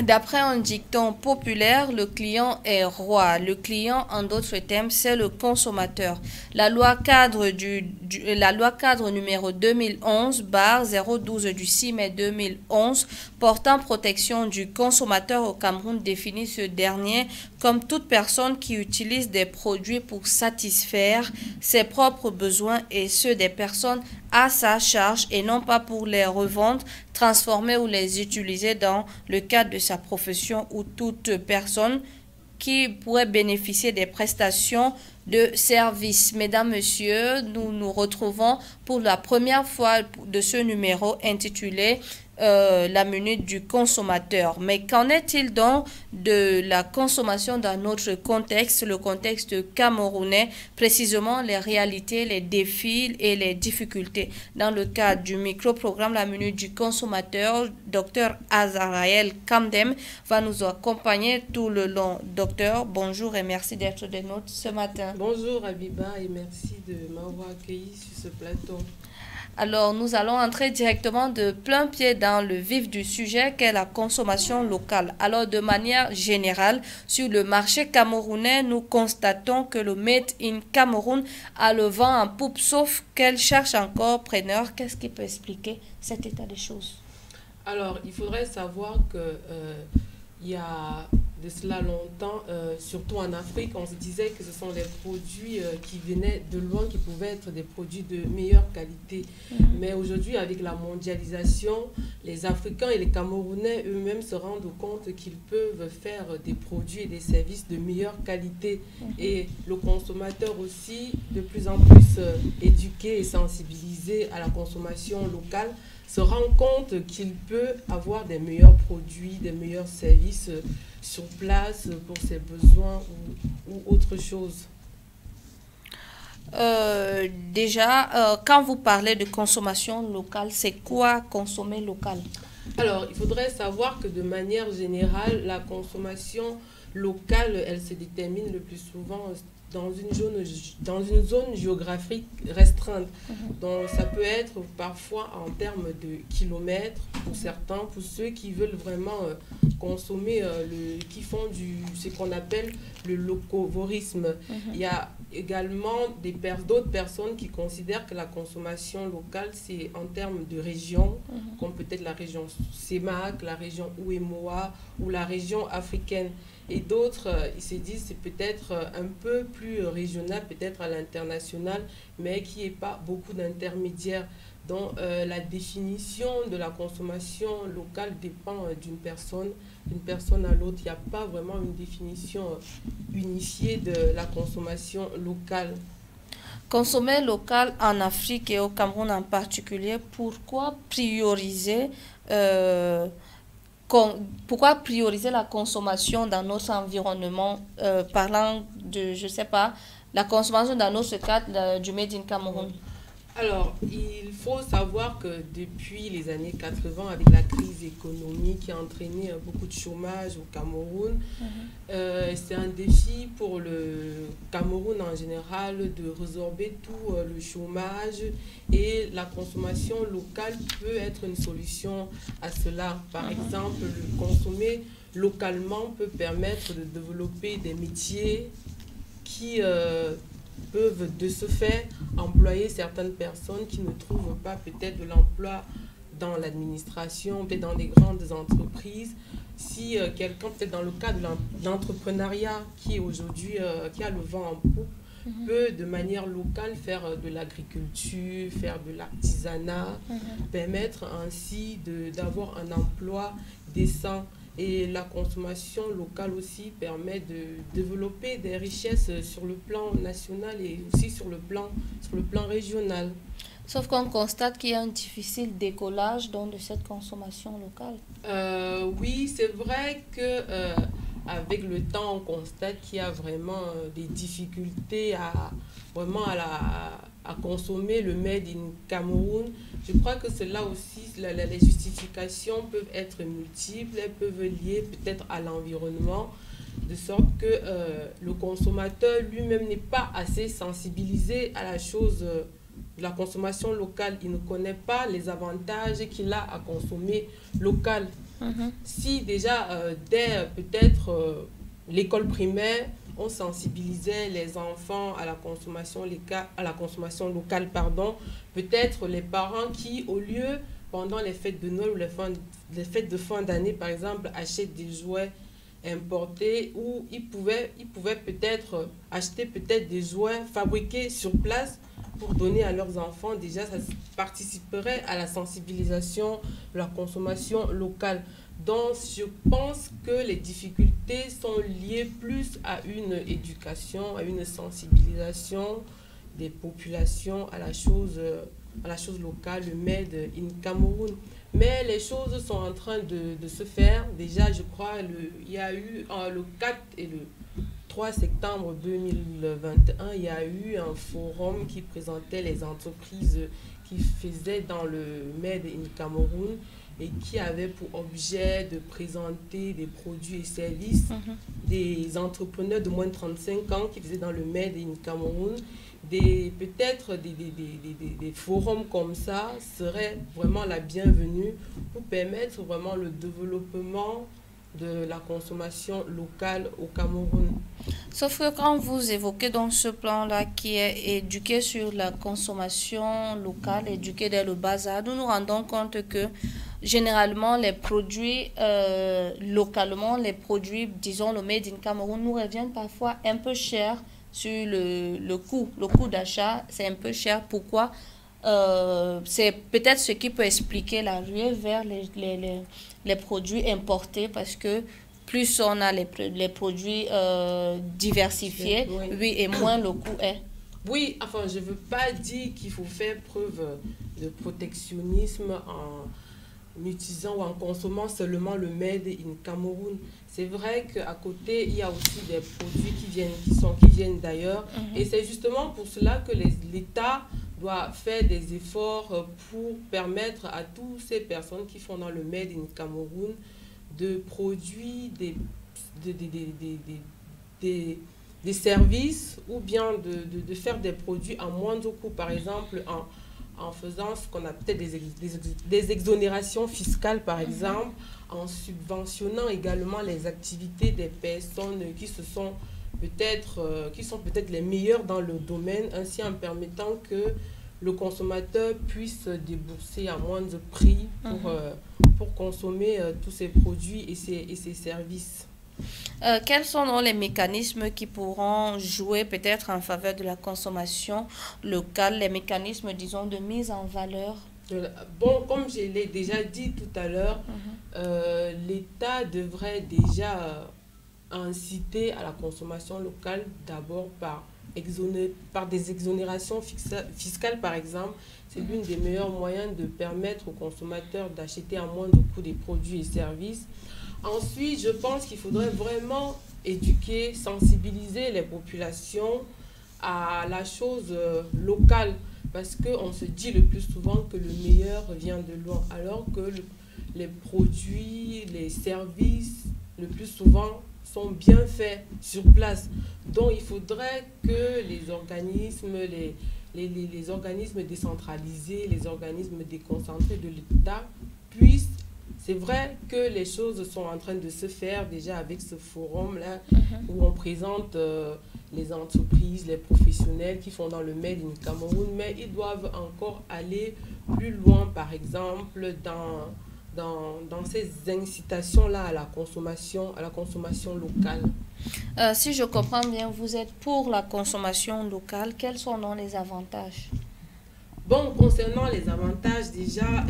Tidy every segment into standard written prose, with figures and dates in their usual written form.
D'après un dicton populaire, le client est roi. Le client, en d'autres termes, c'est le consommateur. La loi cadre numéro 2011/012 du 6 mai 2011 portant protection du consommateur au Cameroun définit ce dernier comme toute personne qui utilise des produits pour satisfaire ses propres besoins et ceux des personnes à sa charge et non pas pour les revendre, transformer ou les utiliser dans le cadre de sa profession ou toute personne qui pourrait bénéficier des prestations de services. Mesdames, Messieurs, nous nous retrouvons pour la première fois de ce numéro intitulé la minute du consommateur. Mais qu'en est-il donc de la consommation dans notre contexte, le contexte camerounais, précisément les réalités, les défis et les difficultés? Dans le cadre du micro-programme La minute du consommateur, Dr Azaraël Kamdem va nous accompagner tout le long. Docteur, bonjour et merci d'être de nous ce matin. Bonjour Abiba et merci de m'avoir accueilli sur ce plateau. Alors, nous allons entrer directement de plein pied dans le vif du sujet qu'est la consommation locale. Alors, de manière générale, sur le marché camerounais, nous constatons que le Made in Cameroun a le vent en poupe, sauf qu'elle cherche encore preneur. Qu'est-ce qui peut expliquer cet état des choses? Alors, il faudrait savoir que il y a de cela longtemps, surtout en Afrique, on se disait que ce sont les produits qui venaient de loin, qui pouvaient être des produits de meilleure qualité. Mais aujourd'hui, avec la mondialisation, les Africains et les Camerounais eux-mêmes se rendent compte qu'ils peuvent faire des produits et des services de meilleure qualité. Et le consommateur aussi, de plus en plus éduqué et sensibilisé à la consommation locale, se rend compte qu'il peut avoir des meilleurs produits, des meilleurs services sur place pour ses besoins ou autre chose. Déjà, quand vous parlez de consommation locale, c'est quoi consommer local? Alors, il faudrait savoir que de manière générale, la consommation locale, elle se détermine le plus souvent dans une zone géographique restreinte. Donc, ça peut être parfois en termes de kilomètres pour certains, pour ceux qui veulent vraiment consommer, qui font ce qu'on appelle le locavorisme. Il y a également d'autres personnes qui considèrent que la consommation locale, c'est en termes de région, comme peut-être la région CEMAC, la région Ouémoa ou la région africaine. Et d'autres, ils se disent c'est peut-être un peu plus régional, peut-être à l'international, mais qui n'est pas beaucoup d'intermédiaires. Donc la définition de la consommation locale dépend d'une personne à l'autre. Il n'y a pas vraiment une définition unifiée de la consommation locale. Consommer local en Afrique et au Cameroun en particulier, pourquoi prioriser la consommation dans notre environnement, parlant de, je sais pas, la consommation dans notre cadre du Made in Cameroun? Alors, il faut savoir que depuis les années 80, avec la crise économique qui a entraîné beaucoup de chômage au Cameroun, c'est un défi pour le Cameroun en général de résorber tout le chômage, et la consommation locale peut être une solution à cela. Par exemple, le consommer localement peut permettre de développer des métiers qui peuvent de ce fait employer certaines personnes qui ne trouvent pas peut-être de l'emploi dans l'administration, peut-être dans les grandes entreprises. Si quelqu'un, peut-être dans le cadre de l'entrepreneuriat qui est aujourd'hui, qui a le vent en poupe, peut de manière locale faire de l'agriculture, faire de l'artisanat, permettre ainsi d'avoir un emploi décent. Et la consommation locale aussi permet de développer des richesses sur le plan national et aussi sur le plan régional. Sauf qu'on constate qu'il y a un difficile décollage donc, de cette consommation locale. Oui, c'est vrai que avec le temps, on constate qu'il y a vraiment des difficultés à consommer le Made in Cameroun. Je crois que c'est là aussi, les justifications peuvent être multiples, elles peuvent lier peut-être à l'environnement, de sorte que le consommateur lui-même n'est pas assez sensibilisé à la chose de la consommation locale. Il ne connaît pas les avantages qu'il a à consommer local. Si déjà, dès peut-être l'école primaire, on sensibilisait les enfants à la consommation locale, pardon, peut-être les parents qui, au lieu, pendant les fêtes de Noël ou les fêtes de fin d'année, par exemple, achètent des jouets importés, ou ils pouvaient peut-être acheter peut-être des jouets fabriqués sur place pour donner à leurs enfants. Déjà, ça participerait à la sensibilisation de la consommation locale. Donc, je pense que les difficultés sont liées plus à une éducation, à une sensibilisation des populations à la chose locale, le Made in Cameroun. Mais les choses sont en train de se faire. Déjà, je crois, il y a eu le 4 et le 3 septembre 2021, il y a eu un forum qui présentait les entreprises qui faisaient dans le Made in Cameroun et qui avait pour objet de présenter des produits et services des entrepreneurs de moins de 35 ans qui faisaient dans le Made in Cameroun. Peut-être des forums comme ça seraient vraiment la bienvenue pour permettre vraiment le développement de la consommation locale au Cameroun. Sauf que quand vous évoquez donc ce plan-là qui est éduqué sur la consommation locale, éduqué dès le bas âge, nous nous rendons compte que généralement les produits localement, les produits, disons le Made in Cameroun, nous reviennent parfois un peu cher sur le coût. Le coût d'achat, c'est un peu cher. Pourquoi? C'est peut-être ce qui peut expliquer la ruée vers les produits importés, parce que plus on a les produits diversifiés, oui, et moins le coût est. Oui, enfin, je ne veux pas dire qu'il faut faire preuve de protectionnisme en utilisant ou en consommant seulement le Made in Cameroun. C'est vrai qu'à côté, il y a aussi des produits qui viennent d'ailleurs. Et c'est justement pour cela que l'État doit faire des efforts pour permettre à toutes ces personnes qui font dans le Made in Cameroun de produire des services, ou bien de faire des produits à moindre coût, par exemple en faisant ce qu'on appelle des exonérations fiscales, par exemple, en subventionnant également les activités des personnes qui sont peut-être les meilleures dans le domaine, ainsi en permettant que le consommateur puisse débourser à moindre prix pour consommer tous ces produits et ces services. Quels sont donc les mécanismes qui pourront jouer peut-être en faveur de la consommation locale, les mécanismes, disons, de mise en valeur? Bon, comme je l'ai déjà dit tout à l'heure, l'État devrait déjà inciter à la consommation locale, d'abord par des exonérations fiscales, par exemple. C'est l'un des meilleurs moyens de permettre aux consommateurs d'acheter à moindre coût des produits et services. Ensuite, je pense qu'il faudrait vraiment éduquer, sensibiliser les populations à la chose locale, parce qu'on se dit le plus souvent que le meilleur vient de loin, alors que les produits, les services, le plus souvent, sont bien faits sur place. Donc, il faudrait que les organismes, les organismes décentralisés, les organismes déconcentrés de l'État puissent. C'est vrai que les choses sont en train de se faire déjà avec ce forum-là où on présente les entreprises, les professionnels qui font dans le Made in Cameroun, mais ils doivent encore aller plus loin, par exemple, dans ces incitations-là à la consommation locale. Si je comprends bien, vous êtes pour la consommation locale. Quels sont donc les avantages? Bon, concernant les avantages, déjà,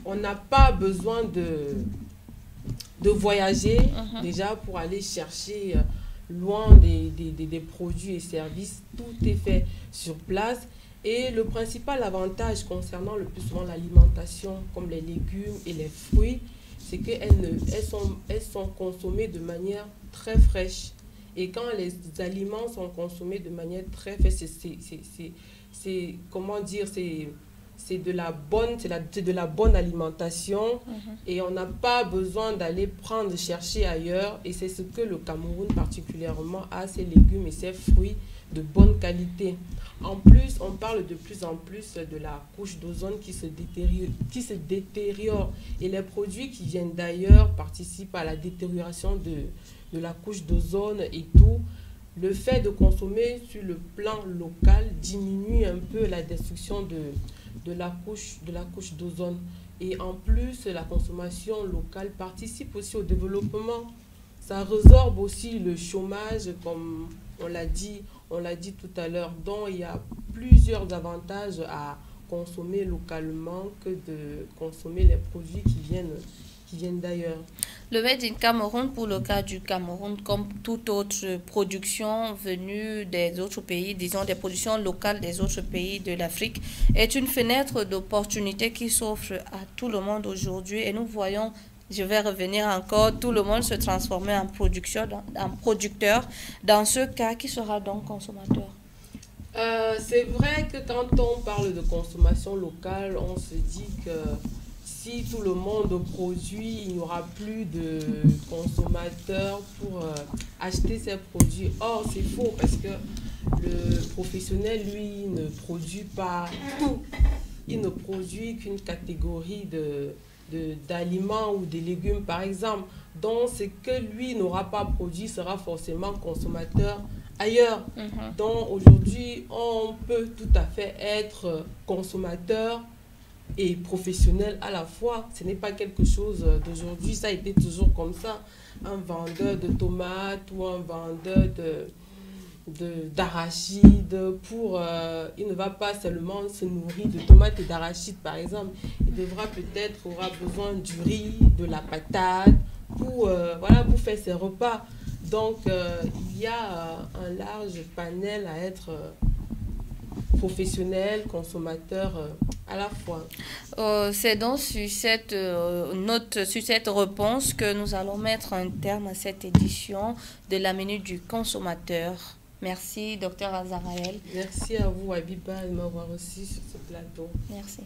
on n'a pas besoin de voyager déjà pour aller chercher loin des produits et services. Tout est fait sur place. Et le principal avantage concernant le plus souvent l'alimentation, comme les légumes et les fruits, c'est qu'elles sont consommées de manière très fraîche. Et quand les aliments sont consommés de manière très fraîche, c'est comment dire, c'est de la bonne alimentation, et on n'a pas besoin d'aller chercher ailleurs, et c'est ce que le Cameroun particulièrement a, ses légumes et ses fruits de bonne qualité. En plus, on parle de plus en plus de la couche d'ozone qui se détériore. Et les produits qui viennent d'ailleurs participent à la détérioration de la couche d'ozone et tout. Le fait de consommer sur le plan local diminue un peu la destruction de la couche d'ozone. Et en plus, la consommation locale participe aussi au développement. Ça résorbe aussi le chômage, comme on l'a dit tout à l'heure. Donc, il y a plusieurs avantages à consommer localement que de consommer les produits qui viennent d'ailleurs. Le Made in Cameroun, pour le cas du Cameroun, comme toute autre production venue des autres pays, disons des productions locales des autres pays de l'Afrique, est une fenêtre d'opportunité qui s'offre à tout le monde aujourd'hui. Et nous voyons, je vais revenir encore, tout le monde se transformer en producteur. Dans ce cas, qui sera donc consommateur? C'est vrai que quand on parle de consommation locale, on se dit que si tout le monde produit, il n'y aura plus de consommateurs pour acheter ces produits. Or, c'est faux parce que le professionnel, lui, ne produit pas tout. Il ne produit qu'une catégorie d'aliments ou de légumes, par exemple. Donc, ce que lui n'aura pas produit sera forcément consommateur ailleurs. Donc, aujourd'hui, on peut tout à fait être consommateur et professionnel à la fois. Ce n'est pas quelque chose d'aujourd'hui, ça a été toujours comme ça. Un vendeur de tomates ou un vendeur d'arachides, il ne va pas seulement se nourrir de tomates et d'arachides par exemple. Il aura besoin du riz, de la patate pour faire ses repas. Donc il y a un large panel à être professionnel, consommateur à la fois. C'est donc sur cette note, sur cette réponse que nous allons mettre un terme à cette édition de la Minute du consommateur. Merci, Dr Azaraël. Merci à vous, Abiba, de m'avoir reçu sur ce plateau. Merci.